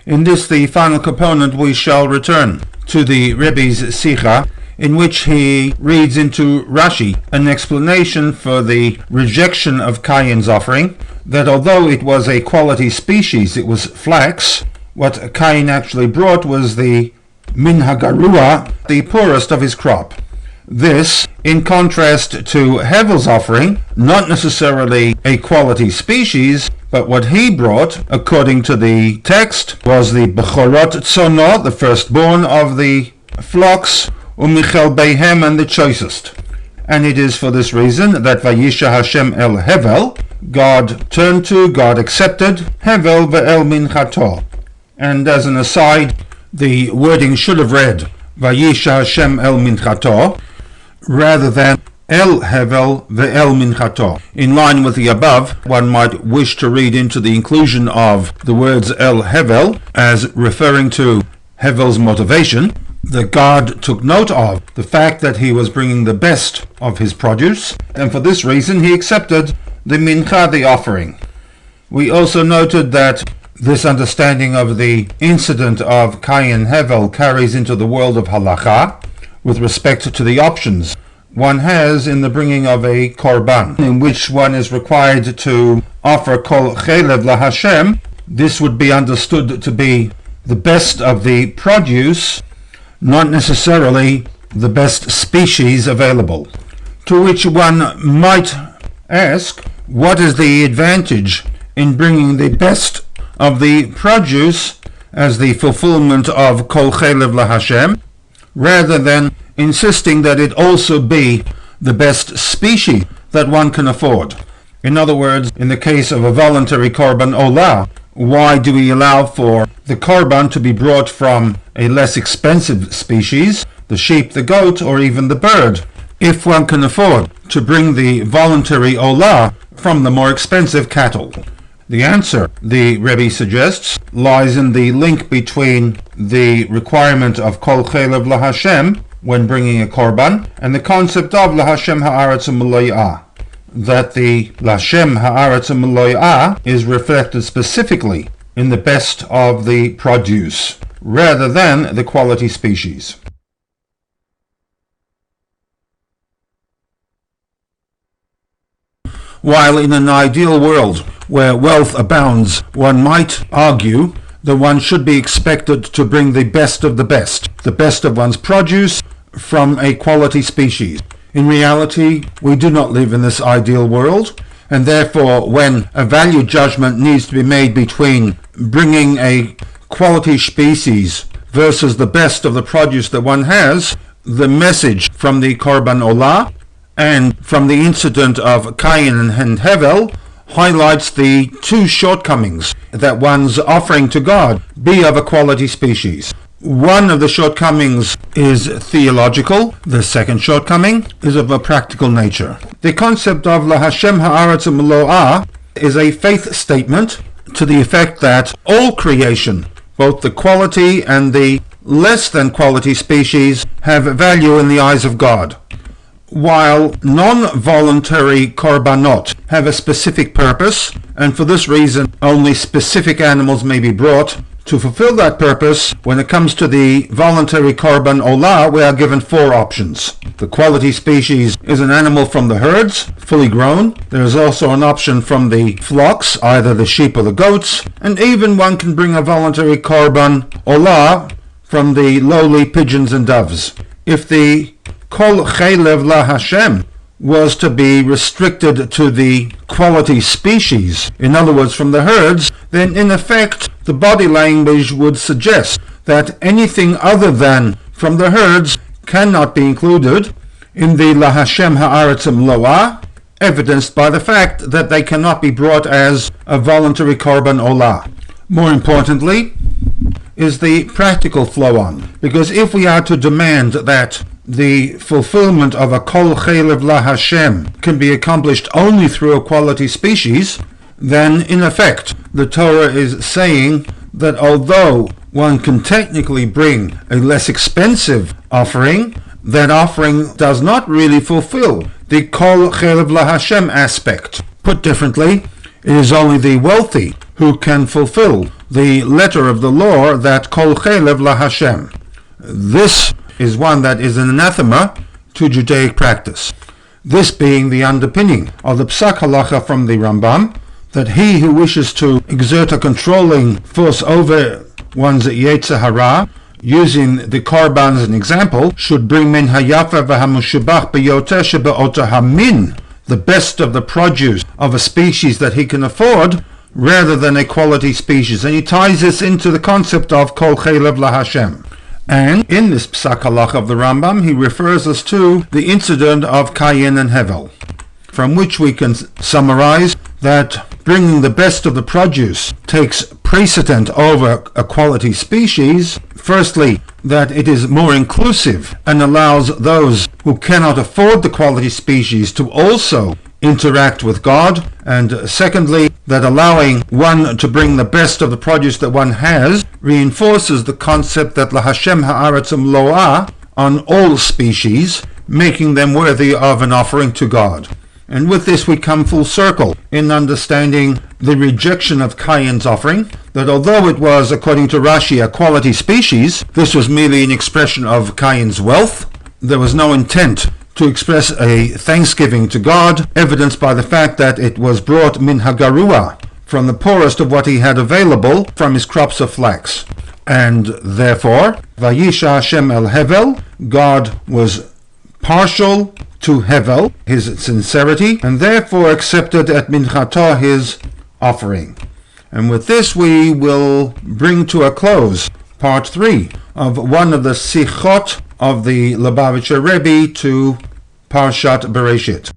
In this, the final component, we shall return to the Rebbe's SICHAH, in which he reads into Rashi an explanation for the rejection of Cain's offering, that although it was a quality species, it was flax, what Cain actually brought was the min hagarua, the poorest of his crop. This, in contrast to Hevel's offering, not necessarily a quality species, but what he brought, according to the text, was the Bechorot Tzono, the firstborn of the flocks, Umichel Behem, and the choicest. And it is for this reason that Vayisha Hashem el Hevel, God turned to, God accepted, Hevel ve'el minchato. And as an aside, the wording should have read Vayisha Hashem el minchato, rather than El Hevel ve'el minchato. In line with the above, one might wish to read into the inclusion of the words El Hevel as referring to Hevel's motivation, that God took note of the fact that he was bringing the best of his produce, and for this reason he accepted the mincha, the offering. We also noted that this understanding of the incident of Cain and Hevel carries into the world of halacha with respect to the options one has in the bringing of a korban, in which one is required to offer kol chelev laHashem. This would be understood to be the best of the produce, not necessarily the best species available. To which one might ask, what is the advantage in bringing the best of the produce as the fulfillment of kol chelev laHashem, rather than insisting that it also be the best species that one can afford? In other words, in the case of a voluntary korban olah, why do we allow for the korban to be brought from a less expensive species, the sheep, the goat, or even the bird, if one can afford to bring the voluntary olah from the more expensive cattle? The answer, the Rebbe suggests, lies in the link between the requirement of kol chelev laHashem when bringing a korban and the concept of laHashem ha'aretz u'meloyah, that the laHashem ha'aretz u'meloyah is reflected specifically in the best of the produce rather than the quality species. While in an ideal world where wealth abounds, one might argue that one should be expected to bring the best of one's produce from a quality species. In reality, we do not live in this ideal world, and therefore when a value judgment needs to be made between bringing a quality species versus the best of the produce that one has, the message from the korban olah and from the incident of Cain and Hevel highlights the two shortcomings that one's offering to God be of a quality species. One of the shortcomings is theological. The second shortcoming is of a practical nature. The concept of laHashem ha'aretz u'meloah is a faith statement to the effect that all creation, both the quality and the less than quality species, have value in the eyes of God. While non-voluntary korbanot have a specific purpose, and for this reason only specific animals may be brought to fulfill that purpose, when it comes to the voluntary korban olah, we are given four options. The quality species is an animal from the herds, fully grown. There is also an option from the flocks, either the sheep or the goats, and even one can bring a voluntary korban olah from the lowly pigeons and doves. If the kol chelev laHashem was to be restricted to the quality species, in other words from the herds, then in effect the body language would suggest that anything other than from the herds cannot be included in the laHashem ha'aretz u'meloah, evidenced by the fact that they cannot be brought as a voluntary korban olah. More importantly is the practical flow-on, because if we are to demand that the fulfillment of a kol chelev laHashem can be accomplished only through a quality species, then in effect the Torah is saying that although one can technically bring a less expensive offering, that offering does not really fulfill the kol chelev laHashem aspect. Put differently, it is only the wealthy who can fulfill the letter of the law that kol chelev laHashem. This is one that is an anathema to Judaic practice. This being the underpinning of the Psak Halacha from the Rambam, that he who wishes to exert a controlling force over one's Yetzer Hara, using the korban as an example, should bring min hayafa v'hamushibach b'yoter shebe'oter hamin, the best of the produce of a species that he can afford, rather than a quality species. And he ties this into the concept of kol chelev laHashem. And in this Psak Halacha of the Rambam, he refers us to the incident of Cain and Hevel, from which we can summarize that bringing the best of the produce takes precedent over a quality species. Firstly, that it is more inclusive and allows those who cannot afford the quality species to also interact with God. And secondly, that allowing one to bring the best of the produce that one has reinforces the concept that laHashem ha'aratzim lo'ah on all species, making them worthy of an offering to God. And with this we come full circle in understanding the rejection of Cain's offering, that although it was, according to Rashi, a quality species, this was merely an expression of Cain's wealth. There was no intent to express a thanksgiving to God, evidenced by the fact that it was brought min hagarua, from the poorest of what he had available from his crops of flax. And therefore, Vayisha Hashem el Hevel, God was partial to Hevel, his sincerity, and therefore accepted at minchato his offering. And with this we will bring to a close part 3 of one of the Sichot of the Lubavitcher Rebbe to Parshat Bereshit.